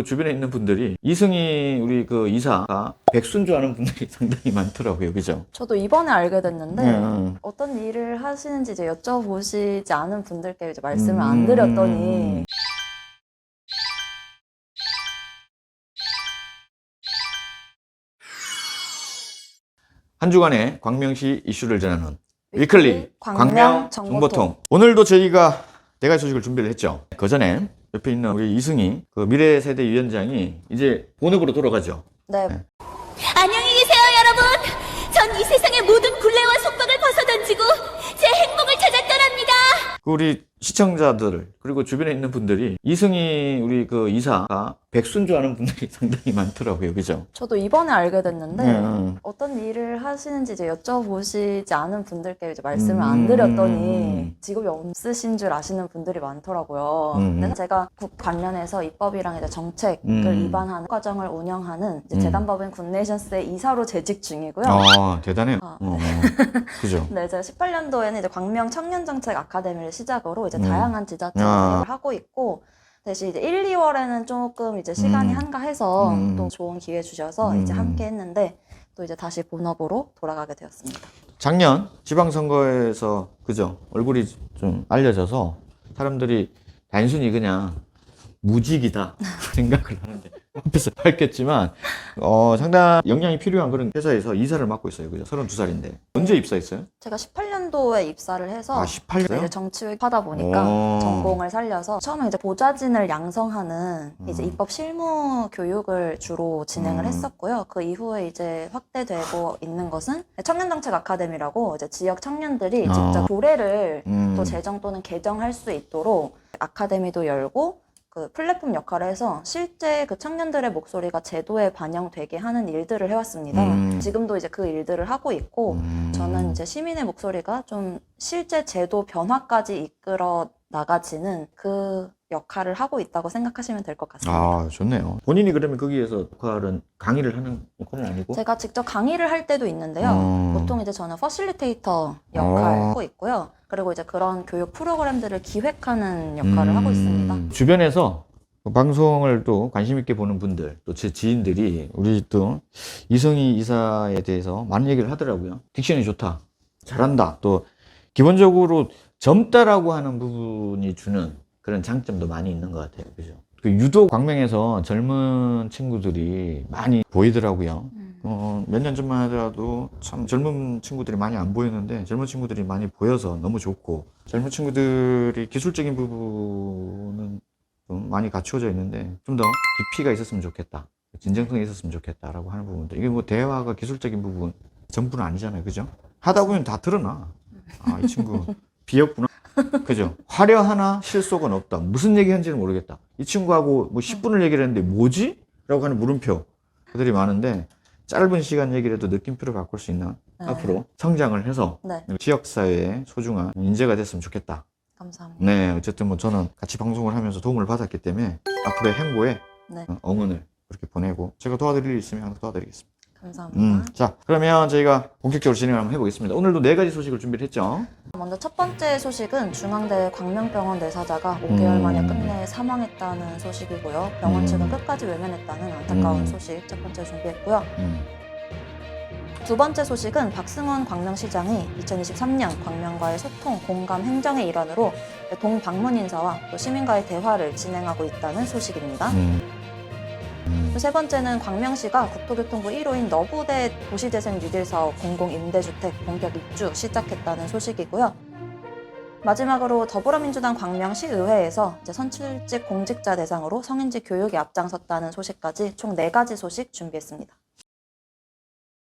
주변에 있는 분들이 이승희 우리 그 이사가 백수인 줄 아는 분들이 상당히 많더라고요. 그죠? 저도 이번에 알게 됐는데 네. 어떤 일을 하시는지 이제 여쭤보시지 않은 분들께 이제 말씀을 안 드렸더니 한 주간의 광명시 이슈를 전하는 위클리 광명 광명 정보통. 오늘도 저희가 4가지 소식을 준비를 했죠. 그 전에 옆에 있는 우리 이승희 그 미래세대 위원장이 이제 본업으로 돌아가죠. 네. 안녕히 계세요, 여러분. 전 이 세상의 모든 굴레와 속박을 벗어던지고 제 행복을 찾아 떠납니다. 우리 시청자들 그리고 주변에 있는 분들이 이승희 우리 그 이사가 백수인 줄 아는 분들이 상당히 많더라고요. 그죠? 저도 이번에 알게 됐는데 네. 어떤 일을 하시는지 이제 여쭤보시지 않은 분들께 이제 말씀을 안 드렸더니 직업이 없으신 줄 아시는 분들이 많더라고요. 근데 제가 국 관련해서 입법이랑 이제 정책을 입안하는 과정을 운영하는 이제 재단법인 굿네이션스의 이사로 재직 중이고요. 아, 대단해요. 그죠? 네, 제가 18년도에는 이제 광명 청년정책 아카데미를 시작으로 이제 다양한 지자체 사역을 하고 있고, 대신 이제 1, 2월에는 조금 이제 시간이 한가해서 또 좋은 기회 주셔서 이제 함께 했는데 또 이제 다시 본업으로 돌아가게 되었습니다. 작년 지방선거에서 그죠? 얼굴이 좀 알려져서 사람들이 단순히 그냥 무직이다 생각을 하는데 앞에서 밝혔지만 상당히 역량이 필요한 그런 회사에서 이사를 맡고 있어요. 그죠? 32살인데 언제 입사했어요? 제가 18년도에 입사를 해서 18년도요? 이제 정치외 하다 보니까 전공을 살려서 처음에 이제 보좌진을 양성하는 이제 입법 실무 교육을 주로 진행을 했었고요. 그 이후에 이제 확대되고 있는 것은 청년정책 아카데미라고 이제 지역 청년들이 직접 조례를 또 제정 또는 개정할 수 있도록 아카데미도 열고 그 플랫폼 역할을 해서 실제 그 청년들의 목소리가 제도에 반영되게 하는 일들을 해왔습니다. 지금도 이제 그 일들을 하고 있고 저는 이제 시민의 목소리가 좀 실제 제도 변화까지 이끌어 나가지는 그 역할을 하고 있다고 생각하시면 될 것 같습니다. 아, 좋네요. 본인이 그러면 거기에서 역할은 강의를 하는 역할은 아니고? 제가 직접 강의를 할 때도 있는데요. 보통 이제 저는 퍼실리테이터 역할을 하고 있고요. 그리고 이제 그런 교육 프로그램들을 기획하는 역할을 하고 있습니다. 주변에서 방송을 또 관심 있게 보는 분들, 또 제 지인들이 우리 또 이승희 이사에 대해서 많은 얘기를 하더라고요. 딕션이 좋다, 잘한다, 또 기본적으로 젊다라고 하는 부분이 주는 그런 장점도 많이 있는 것 같아요. 그죠? 유독 광명에서 젊은 친구들이 많이 보이더라고요. 몇 년 전만 하더라도 참 젊은 친구들이 많이 안 보였는데 젊은 친구들이 많이 보여서 너무 좋고, 젊은 친구들이 기술적인 부분은 좀 많이 갖추어져 있는데 좀 더 깊이가 있었으면 좋겠다, 진정성이 있었으면 좋겠다라고 하는 부분들. 이게 뭐 대화가 기술적인 부분 전부는 아니잖아요. 그죠? 하다 보면 다 드러나. 아, 이 친구 비었구나. 그죠? 화려하나 실속은 없다. 무슨 얘기 하는지는 모르겠다. 이 친구하고 뭐 10분을 얘기를 했는데 뭐지? 라고 하는 물음표들이 많은데, 짧은 시간 얘기를 해도 느낌표를 바꿀 수 있는 앞으로 성장을 해서 지역사회의 소중한 인재가 됐으면 좋겠다. 감사합니다. 네, 어쨌든 뭐 저는 같이 방송을 하면서 도움을 받았기 때문에 앞으로의 행보에 응원을 그렇게 보내고, 제가 도와드릴 일 있으면 항상 도와드리겠습니다. 감사합니다. 자, 그러면 저희가 본격적으로 진행을 한번 해보겠습니다. 오늘도 4가지 소식을 준비를 했죠. 먼저 첫 번째 소식은 중앙대 광명병원 내사자가 5개월 만에 끝내 사망했다는 소식이고요. 병원 측은 끝까지 외면했다는 안타까운 소식 첫 번째 준비했고요. 두 번째 소식은 박승원 광명시장이 2023년 광명과의 소통, 공감, 행정의 일환으로 동방문 인사와 또 시민과의 대화를 진행하고 있다는 소식입니다. 세 번째는 광명시가 국토교통부 1호인 너부대 도시재생 뉴딜 사업 공공임대주택 본격 입주 시작했다는 소식이고요. 마지막으로 더불어민주당 광명시의회에서 이제 선출직 공직자 대상으로 성인지 교육에 앞장섰다는 소식까지 총 4가지 소식 준비했습니다.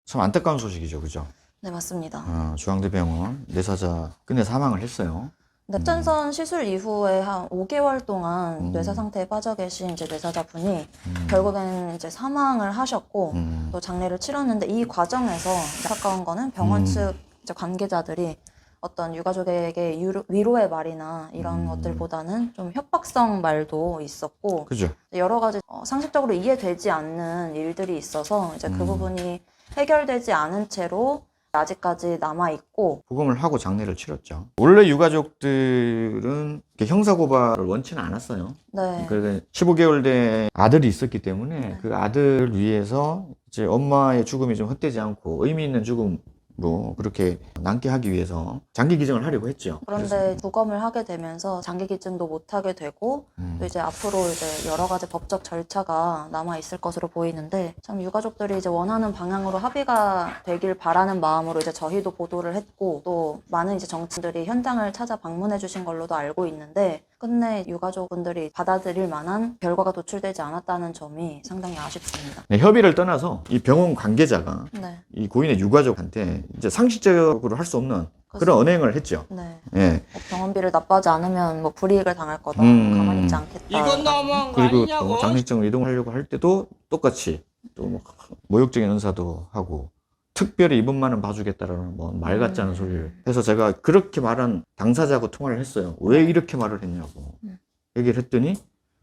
참 안타까운 소식이죠. 그죠? 네, 맞습니다. 중앙대병원 내사자 끝내 사망을 했어요. 뇌천선 시술 이후에 한 5개월 동안 뇌사 상태에 빠져 계신 이제 뇌사자분이 결국에는 이제 사망을 하셨고 또 장례를 치렀는데, 이 과정에서 안타까운 거는 병원 측 이제 관계자들이 어떤 유가족에게 위로의 말이나 이런 것들보다는 좀 협박성 말도 있었고, 그죠? 여러 가지 상식적으로 이해되지 않는 일들이 있어서 이제 그 부분이 해결되지 않은 채로 아직까지 남아있고 부검을 하고 장례를 치렀죠. 원래 유가족들은 이렇게 형사고발을 원치는 않았어요. 네. 그래서 15개월 된 아들이 있었기 때문에 네. 그 아들을 위해서 이제 엄마의 죽음이 좀 헛되지 않고 의미 있는 죽음으로 그렇게 남게 하기 위해서 장기 기증을 하려고 했죠. 그런데 부검을 하게 되면서 장기 기증도 못 하게 되고 또 이제 앞으로 이제 여러 가지 법적 절차가 남아 있을 것으로 보이는데 참 유가족들이 이제 원하는 방향으로 합의가 되길 바라는 마음으로 이제 저희도 보도를 했고 또 많은 이제 정치인들이 현장을 찾아 방문해 주신 걸로도 알고 있는데 끝내 유가족분들이 받아들일 만한 결과가 도출되지 않았다는 점이 상당히 아쉽습니다. 네, 협의를 떠나서 이 병원 관계자가 네. 이 고인의 유가족한테 이제 상식적으로 할 수 없는 그런 그렇습니다. 언행을 했죠. 네. 예. 뭐 병원비를 납부하지 않으면 뭐 불이익을 당할 거다. 가만히 있지 않겠다. 이건 너무한 거 그리고 아니냐고. 또 장례식장으로 이동하려고 할 때도 똑같이 또 뭐 모욕적인 언사도 하고 특별히 이분만은 봐주겠다라는 뭐 말 같지 않은 소리를 해서 제가 그렇게 말한 당사자하고 통화를 했어요. 왜 이렇게 말을 했냐고 얘기를 했더니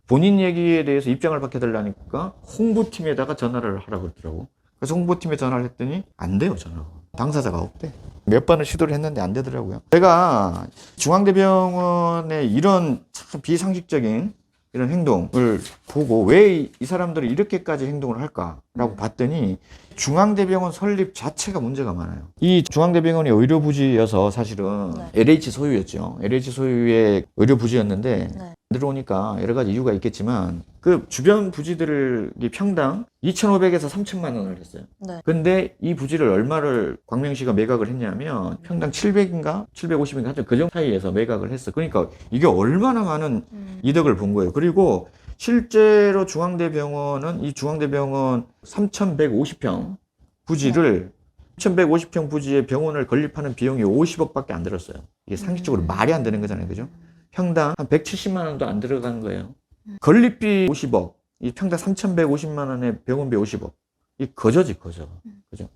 본인 얘기에 대해서 입장을 밝혀달라니까 홍보팀에다가 전화를 하라고 그러더라고. 그래서 홍보팀에 전화를 했더니 안 돼요, 전화가. 당사자가 없대. 몇 번을 시도를 했는데 안 되더라고요. 제가 중앙대병원의 이런 참 비상식적인 이런 행동을 보고 왜 이 사람들이 이렇게까지 행동을 할까라고 봤더니 중앙대병원 설립 자체가 문제가 많아요. 이 중앙대병원이 의료부지여서 사실은 네. LH 소유였죠. LH 소유의 의료부지였는데 네. 들어오니까 여러 가지 이유가 있겠지만 그 주변 부지들이 평당 2,500에서 3,000만 원을 했어요. 네. 근데 이 부지를 얼마를 광명시가 매각을 했냐면 평당 700인가 750인가 하여튼 그 정도 사이에서 매각을 했어. 그러니까 이게 얼마나 많은 이득을 본 거예요. 그리고 실제로 중앙대병원은 이 중앙대병원 3,150평 부지를 3,150평 부지에 병원을 건립하는 비용이 50억밖에 안 들었어요. 이게 상식적으로 말이 안 되는 거잖아요. 그죠? 평당 한 170만 원도 안 들어간 거예요. 건립비 50억, 이 평당 3,150만 원에 병원비 50억. 이 거저지, 거저. 그죠?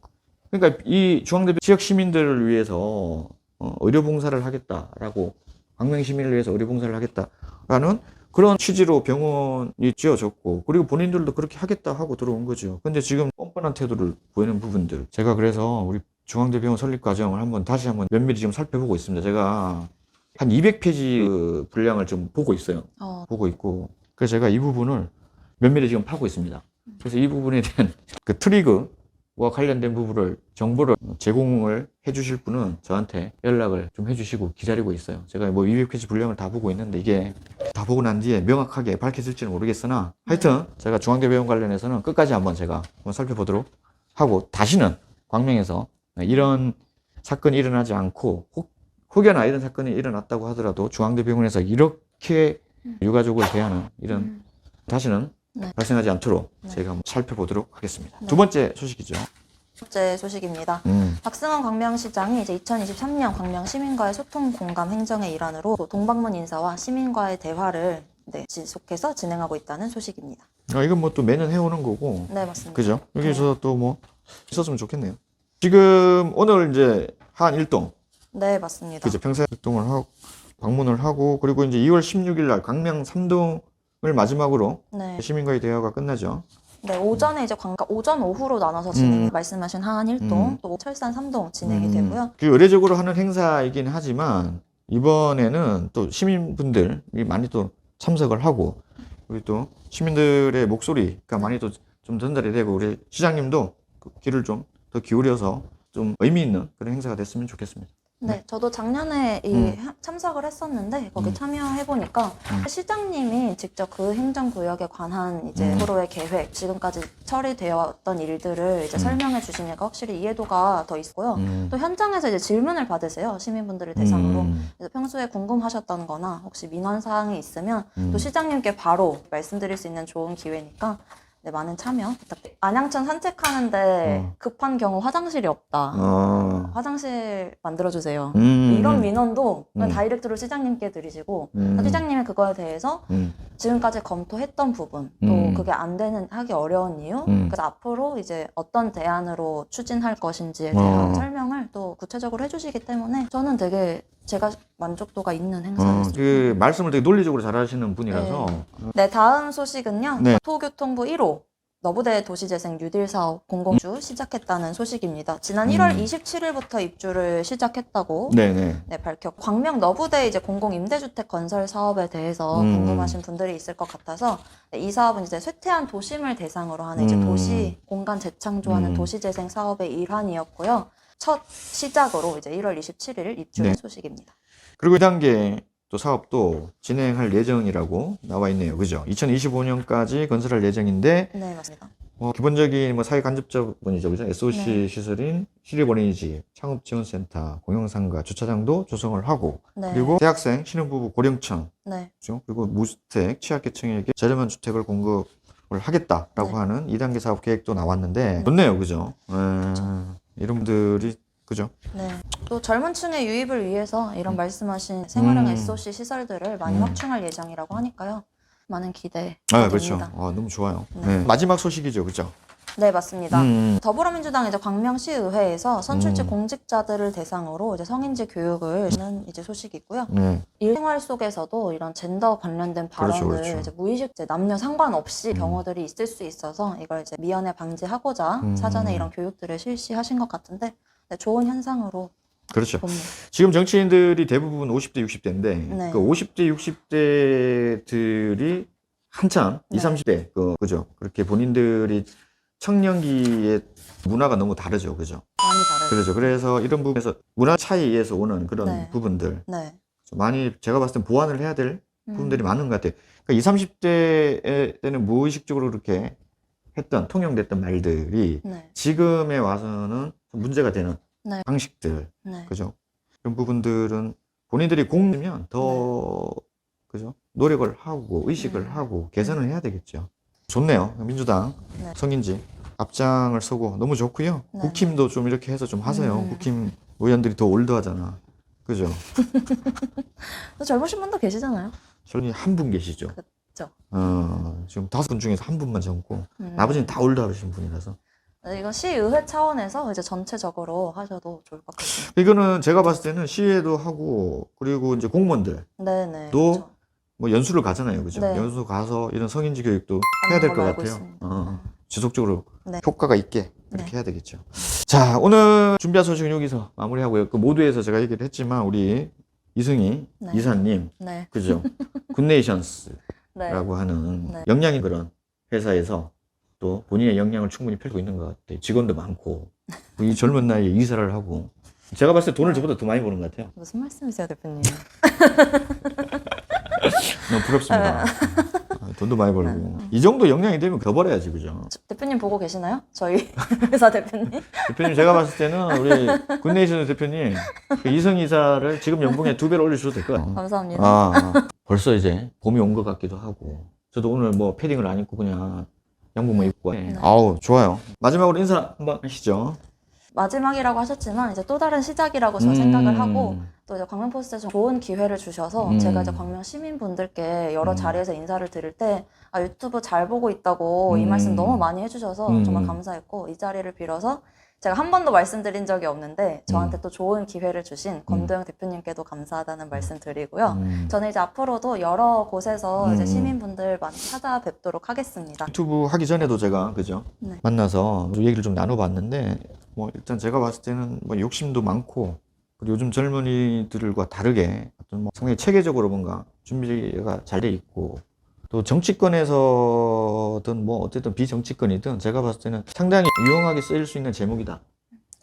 그러니까 이 중앙대 지역 시민들을 위해서 의료봉사를 하겠다라고, 광명 시민을 위해서 의료봉사를 하겠다라는 그런 취지로 병원이 지어졌고, 그리고 본인들도 그렇게 하겠다 하고 들어온 거죠. 근데 지금 뻔뻔한 태도를 보이는 부분들. 제가 그래서 우리 중앙대병원 설립 과정을 다시 한번 면밀히 지금 살펴보고 있습니다. 제가 한 200페이지 분량을 좀 보고 있어요. 보고 있고. 그래서 제가 이 부분을 면밀히 지금 파고 있습니다. 그래서 이 부분에 대한 그 트리그와 관련된 부분을 정보를 제공을 해주실 분은 저한테 연락을 좀 해주시고 기다리고 있어요. 제가 뭐 200페이지 분량을 다 보고 있는데 이게 다 보고 난 뒤에 명확하게 밝혀질지는 모르겠으나 하여튼 제가 중앙대병원 관련해서는 끝까지 한번 제가 한번 살펴보도록 하고 다시는 광명에서 이런 사건이 일어나지 않고 혹여나 이런 사건이 일어났다고 하더라도 중앙대병원에서 이렇게 유가족을 대하는 이런 다시는 발생하지 않도록 저희가 한번 살펴보도록 하겠습니다. 두 번째 소식이죠. 두 번째 소식입니다. 박승원 광명시장이 이제 2023년 광명 시민과의 소통 공감 행정의 일환으로 동방문 인사와 시민과의 대화를 지속해서 진행하고 있다는 소식입니다. 이건 뭐 또 매년 해오는 거고. 네, 맞습니다. 그죠? 여기서 또 뭐 있었으면 좋겠네요. 지금 오늘 이제 한일동. 네, 맞습니다. 그죠? 평사일동을 하고 방문을 하고 그리고 이제 2월 16일 날 광명 3동을 마지막으로 시민과의 대화가 끝나죠. 네, 오전에 이제 오전 오후로 나눠서 말씀하신 한일동 또 철산 3동 진행이 되고요. 그 의례적으로 하는 행사이긴 하지만 이번에는 또 시민분들이 많이 또 참석을 하고 우리 또 시민들의 목소리가 많이 또 좀 전달이 되고 우리 시장님도 귀를 좀 더 기울여서 좀 의미 있는 그런 행사가 됐으면 좋겠습니다. 네, 저도 작년에 참석을 했었는데 거기 참여해 보니까 시장님이 직접 그 행정구역에 관한 이제 앞으로의 계획, 지금까지 처리되어 왔던 일들을 이제 설명해 주시니까 확실히 이해도가 더 있고요. 또 현장에서 이제 질문을 받으세요, 시민분들을 대상으로. 그래서 평소에 궁금하셨던/거나 혹시 민원 사항이 있으면 또 시장님께 바로 말씀드릴 수 있는 좋은 기회니까. 네, 많은 참여 부탁드립니다. 안양천 산책하는데 급한 경우 화장실이 없다. 화장실 만들어주세요. 이런 민원도 그냥 다이렉트로 시장님께 드리시고 시장님이 그거에 대해서 지금까지 검토했던 부분 또 그게 하기 어려운 이유 그래서 앞으로 이제 어떤 대안으로 추진할 것인지에 대한 설명을 또 구체적으로 해주시기 때문에 저는 되게 제가 만족도가 있는 행사였습니다. 그 말씀을 되게 논리적으로 잘 하시는 분이라서. 네, 다음 소식은요. 도교통부 1호 너부대 도시재생 뉴딜 사업 공공주 시작했다는 소식입니다. 지난 1월 27일부터 입주를 시작했다고 네네. 네, 밝혔고 광명 너부대 이제 공공 임대주택 건설 사업에 대해서 궁금하신 분들이 있을 것 같아서 네, 이 사업은 이제 쇠퇴한 도심을 대상으로 하는 이제 도시 공간 재창조하는 도시재생 사업의 일환이었고요. 첫 시작으로 이제 1월 27일 입주한 네. 소식입니다. 그리고 2단계 또 사업도 진행할 예정이라고 나와 있네요. 그죠? 2025년까지 건설할 예정인데, 네, 맞습니다. 기본적인 뭐 사회 간접자본이죠. 그죠? SOC 네. 시설인 시립어린이집, 창업지원센터, 공영상가, 주차장도 조성을 하고, 네. 그리고 대학생, 신혼부부 고령층, 네. 그죠? 그리고 무주택, 취약계층에게 저렴한 주택을 공급을 하겠다라고 네. 하는 2단계 사업 계획도 나왔는데, 좋네요. 그죠? 이런 분들이, 그죠? 네. 또 젊은 층의 유입을 위해서 이런 말씀하신 생활형 SOC 시설들을 많이 확충할 예정이라고 하니까요. 많은 기대 아, 됩니다. 그렇죠. 너무 좋아요. 네. 마지막 소식이죠. 그죠? 네, 맞습니다. 더불어민주당 이제 광명시의회에서 선출직 공직자들을 대상으로 이제 성인지 교육을 하는 이제 소식이고요. 네. 일생활 속에서도 이런 젠더 관련된 발언을 그렇죠, 그렇죠. 이제 무의식 이제 남녀 상관없이 경우들이 있을 수 있어서 이걸 이제 미연에 방지하고자 사전에 이런 교육들을 실시하신 것 같은데 네, 좋은 현상으로 그렇죠. 봅니다. 지금 정치인들이 대부분 50대, 60대인데, 네. 그 50대, 60대들이 한참, 네. 20, 30대, 그죠? 그렇게 본인들이 청년기의 문화가 너무 다르죠. 그죠? 많이 다르죠. 그렇죠. 그래서 이런 부분에서 문화 차이에서 오는 그런 네. 부분들, 네. 많이 제가 봤을 땐 보완을 해야 될 부분들이 많은 것 같아요. 그러니까 20, 30대 때는 무의식적으로 그렇게 했던, 통용됐던 말들이 네. 지금에 와서는 좀 문제가 되는 네. 방식들, 네. 그죠? 그런 부분들은 본인들이 공면 더, 그죠? 노력을 하고, 의식을 하고, 개선을 해야 되겠죠. 좋네요. 민주당 네. 성인지 앞장을 서고 너무 좋고요. 네. 국힘도 좀 이렇게 해서 좀 하세요. 국힘 의원들이 더 올드하잖아. 그죠? 또 젊으신 분도 계시잖아요. 저는 한 분 계시죠. 그렇죠. 지금 5분 중에서 한 분만 젊고, 나머지는 다 올드하신 분이라서. 네, 이건 시의회 차원에서 이제 전체적으로 하셔도 좋을 것 같습니다. 이거는 제가 봤을 때는 시에도 하고, 그리고 이제 공무원들, 네네. 또 그렇죠. 뭐 연수를 가잖아요. 그죠? 네. 연수 가서 이런 성인지 교육도 해야 될 것 걸로 알고 같아요. 있습니다. 지속적으로 네. 효과가 있게 그렇게 네. 해야 되겠죠. 자, 오늘 준비한 소식은 여기서 마무리하고요. 그 모두에서 제가 얘기를 했지만, 우리 이승희 네. 이사님, 네. 그죠? 굿네이션스라고 네. 하는 네. 역량이 그런 회사에서 또 본인의 역량을 충분히 펼고 있는 것 같아요. 직원도 많고, 이 젊은 나이에 이사를 하고, 제가 봤을 때 돈을 저보다 더 많이 버는 것 같아요. 무슨 말씀이세요, 대표님? 너무 부럽습니다. 돈도 많이 벌고. 이 정도 역량이 되면 더 벌어야지, 그죠? 대표님 보고 계시나요? 저희 회사 대표님? 대표님, 제가 봤을 때는 우리 굿네이션 대표님, 그 이승 이사를 지금 연봉에 2배로 올려주셔도 될 것 같아요. 감사합니다. 벌써 이제 봄이 온 것 같기도 하고. 저도 오늘 뭐 패딩을 안 입고 그냥 양복만 입고. 아우, 좋아요. 마지막으로 인사 한번 하시죠. 마지막이라고 하셨지만 이제 또 다른 시작이라고 저는 생각을 하고 또 이제 광명포스트에서 좋은 기회를 주셔서 제가 이제 광명 시민분들께 여러 자리에서 인사를 드릴 때 유튜브 잘 보고 있다고 이 말씀 너무 많이 해주셔서 정말 감사했고 이 자리를 빌어서 제가 한 번도 말씀드린 적이 없는데 저한테 또 좋은 기회를 주신 권도영 대표님께도 감사하다는 말씀 드리고요. 저는 이제 앞으로도 여러 곳에서 이제 시민분들 많이 찾아뵙도록 하겠습니다. 유튜브 하기 전에도 제가, 그죠? 네. 만나서 얘기를 좀 나눠봤는데, 뭐 일단 제가 봤을 때는 뭐 욕심도 많고, 그리고 요즘 젊은이들과 다르게 어떤 뭐 상당히 체계적으로 뭔가 준비가 잘 돼 있고, 또 정치권에서든 뭐 어쨌든 비정치권이든 제가 봤을 때는 상당히 유용하게 쓰일 수 있는 제목이다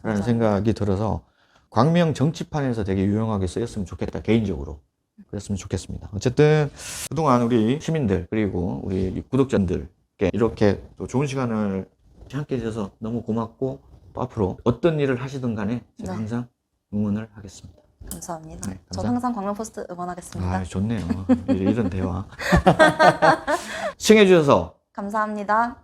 라는 생각이 들어서 광명 정치판에서 되게 유용하게 쓰였으면 좋겠다, 개인적으로 그랬으면 좋겠습니다. 어쨌든 그동안 우리 시민들 그리고 우리 구독자들께 이렇게 또 좋은 시간을 함께 해주셔서 너무 고맙고, 또 앞으로 어떤 일을 하시든 간에 제가 항상 응원을 하겠습니다. 감사합니다. 네, 저 항상 광명포스트 응원하겠습니다. 아, 좋네요. 이런 대화. 시청해주셔서 감사합니다.